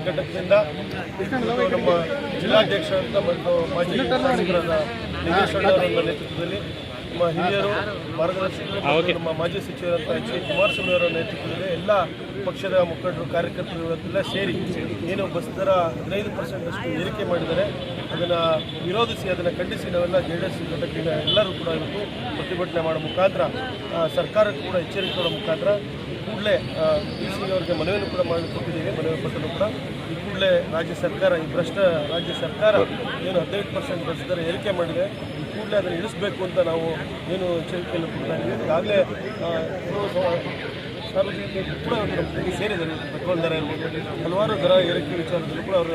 ಘಟಕದಿಂದ ನಮ್ಮ ಜಿಲ್ಲಾಧ್ಯಕ್ಷರಾದ ಮತ್ತು ಮಾಜಿ ಶಾಸಕರಾದ ಲಿಂಗೇಶ್ವರ ನೇತೃತ್ವದಲ್ಲಿ ನಮ್ಮ ಹಿರಿಯರು ಮಾರ್ಗದರ್ಶಕರು ನಮ್ಮ ಮಾಜಿ ಸಚಿವರಂತ ಎಚ್ ಡಿ ಕುಮಾರಸ್ವಾಮಿ ಅವರ ನೇತೃತ್ವದಲ್ಲಿ ಎಲ್ಲ ಪಕ್ಷದ ಮುಖಂಡರು ಕಾರ್ಯಕರ್ತರು ಇವತ್ತೆಲ್ಲ ಸೇರಿ ಏನು ಬಸ್ ದರ 15% ಏರಿಕೆ ಮಾಡಿದ್ದಾರೆ ಅದನ್ನು ವಿರೋಧಿಸಿ ಅದನ್ನು ಖಂಡಿಸಿ ನಾವೆಲ್ಲ JDS ಘಟಕದಿಂದ ಎಲ್ಲರೂ ಕೂಡ ಇವತ್ತು ಪ್ರತಿಭಟನೆ ಮಾಡೋ ಮುಖಾಂತರ ಸರ್ಕಾರಕ್ಕೂ ಕೂಡ ಎಚ್ಚರಿಕೆ ಕೊಡೋ ಮುಖಾಂತರ ಕೂಡಲೇ DC ಅವರಿಗೆ ಮನವಿಯನ್ನು ಕೂಡ ಮಾಡಿಕೊಟ್ಟಿದ್ದೀವಿ. ಮನವಿ ಪತ್ರನು ಕೂಡ ಈ ಕೂಡಲೇ ರಾಜ್ಯ ಸರ್ಕಾರ ಈ ಭ್ರಷ್ಟ ರಾಜ್ಯ ಸರ್ಕಾರ ಏನು 15% ಬಸ್ ದರ ಏರಿಕೆ ಮಾಡಿದೆ ಈ ಕೂಡಲೇ ಅದನ್ನು ಇಳಿಸಬೇಕು ಅಂತ ನಾವು ಏನು ಎಚ್ಚರಿಕೆಯನ್ನು ಕೊಡ್ತಾ ಇದ್ದೀವಿ. ಈಗಾಗಲೇ ಸಾರ್ವಜನಿಕರು ಕೂಡ ಸೇರಿದ್ದಾರೆ. ಪೆಟ್ರೋಲ್ ದರ ಇರ್ಬೋದು, ಹಲವಾರು ದರ ಏರಿಕೆ ವಿಚಾರದಲ್ಲೂ ಕೂಡ ಅವರು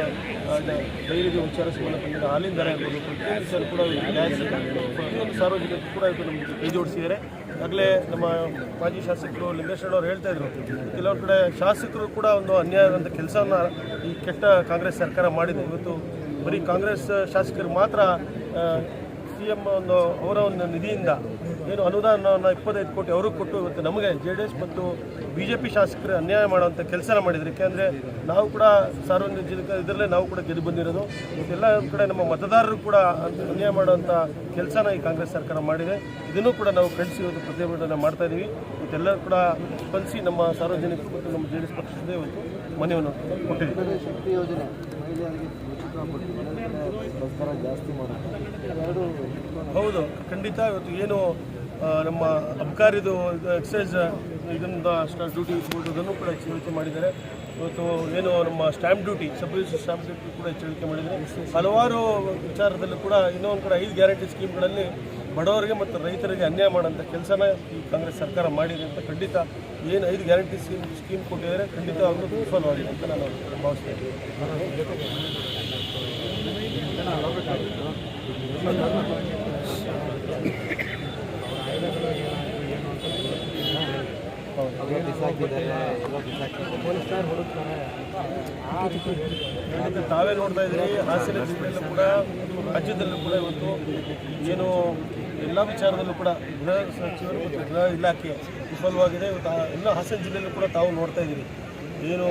ಡೈರಿ ವಿಚಾರ ಸಂಬಂಧಪಟ್ಟಿದ್ದ ಹಾಲಿನ ದರ ಇರ್ಬೋದು, ಪ್ರತಿಯೊಂದು ವಿಚಾರ ಕೂಡ ಗ್ಯಾಸ್ ಪ್ರತಿಯೊಂದು ಸಾರ್ವಜನಿಕರು ಕೂಡ ಇವತ್ತು ನಮಗೆ ಕೈ ಜೋಡಿಸಿದ್ದಾರೆ. ಆಗಲೇ ನಮ್ಮ ಮಾಜಿ ಶಾಸಕರು ಲಿಂಗೇಶ್ವರ ಅವರು ಹೇಳ್ತಾ ಇದ್ರು, ಕೆಲವೊಂದು ಕಡೆ ಶಾಸಕರು ಕೂಡ ಒಂದು ಅನ್ಯಾಯದಂಥ ಕೆಲಸವನ್ನು ಈ ಕೆಟ್ಟ ಕಾಂಗ್ರೆಸ್ ಸರ್ಕಾರ ಮಾಡಿದೆ. ಇವತ್ತು ಬರೀ ಕಾಂಗ್ರೆಸ್ ಶಾಸಕರು ಮಾತ್ರ CM ಅವರ ಒಂದು ನಿಧಿಯಿಂದ ಏನು ಅನುದಾನವನ್ನು 25 ಕೋಟಿ ಅವ್ರಿಗೆ ಕೊಟ್ಟು ಇವತ್ತು ನಮಗೆ JDS ಮತ್ತು BJP ಶಾಸಕರು ಅನ್ಯಾಯ ಮಾಡುವಂಥ ಕೆಲಸನ ಮಾಡಿದ್ರು. ಯಾಕೆಂದರೆ ನಾವು ಕೂಡ ಸಾರ್ವಜನಿಕ ಇದರಲ್ಲೇ ನಾವು ಕೂಡ ಗೆದ್ದು ಬಂದಿರೋದು. ಎಲ್ಲ ಕಡೆ ನಮ್ಮ ಮತದಾರರು ಕೂಡ ಅನ್ಯಾಯ ಮಾಡುವಂಥ ಕೆಲಸನ ಈ ಕಾಂಗ್ರೆಸ್ ಸರ್ಕಾರ ಮಾಡಿದೆ. ಇದನ್ನು ಕೂಡ ನಾವು ಖಂಡಿಸಿ ಇವತ್ತು ಪ್ರತಿಭಟನೆ ಮಾಡ್ತಾಯಿದ್ದೀವಿ. ಇವತ್ತೆಲ್ಲರೂ ಕೂಡ ಸ್ಪಂದಿಸಿ ನಮ್ಮ ಸಾರ್ವಜನಿಕರು ಮತ್ತು ನಮ್ಮ JDS ಪಕ್ಷದ ಇವತ್ತು ಮನವಿಯನ್ನು ಕೊಟ್ಟಿದ್ದೀವಿ. ಶಕ್ತಿ ಯೋಜನೆ ಮಹಿಳೆಯರಿಗೆ ಜಾಸ್ತಿ ಮಾಡೋದು ಹೌದು, ಖಂಡಿತ. ಇವತ್ತು ಏನು ನಮ್ಮ ಅಬ್ಕಾರಿದು ಎಕ್ಸೈಸ್ ಇದರಿಂದ ಡ್ಯೂಟಿ ಇರ್ಬೋದು ಅದನ್ನು ಕೂಡ ಎಚ್ಚರಿಕೆ ಮಾಡಿದ್ದಾರೆ. ಇವತ್ತು ಏನು ನಮ್ಮ stamp duty sub register stamp duty ಕೂಡ ಎಚ್ಚರಿಕೆ ಮಾಡಿದ್ದಾರೆ. ಹಲವಾರು ವಿಚಾರದಲ್ಲೂ ಕೂಡ ಇನ್ನೊಂದು ಕಡೆ 5 ಗ್ಯಾರಂಟಿ ಸ್ಕೀಮ್ಗಳಲ್ಲಿ ಬಡವರಿಗೆ ಮತ್ತು ರೈತರಿಗೆ ಅನ್ಯಾಯ ಮಾಡೋಂಥ ಕೆಲಸನ ಈ ಕಾಂಗ್ರೆಸ್ ಸರ್ಕಾರ ಮಾಡಿದೆ ಅಂತ ಖಂಡಿತ ಏನು 5 ಗ್ಯಾರಂಟಿ ಸ್ಕೀಮ್ ಕೊಟ್ಟಿದ್ದಾರೆ ಖಂಡಿತ ಅವರು ವಿಫಲವಾಗಿದೆ ಅಂತ ನಾನು ಭಾವಿಸ್ತಾ ಇದ್ದೀನಿ. ತಾವೇ ನೋಡ್ತಾ ಇದ್ದೀರಿ, ಹಾಸನ ಜಿಲ್ಲೆಯಲ್ಲೂ ಕೂಡ ರಾಜ್ಯದಲ್ಲೂ ಕೂಡ ಇವತ್ತು ಏನು ಎಲ್ಲ ವಿಚಾರದಲ್ಲೂ ಕೂಡ ಗೃಹ ಸಚಿವರು ಮತ್ತು ಗೃಹ ಇಲಾಖೆ ವಿಫಲವಾಗಿದೆ. ಇವತ್ತು ಎಲ್ಲ ಹಾಸನ ಜಿಲ್ಲೆಯಲ್ಲೂ ಕೂಡ ತಾವು ನೋಡ್ತಾ ಇದ್ದೀರಿ ಏನು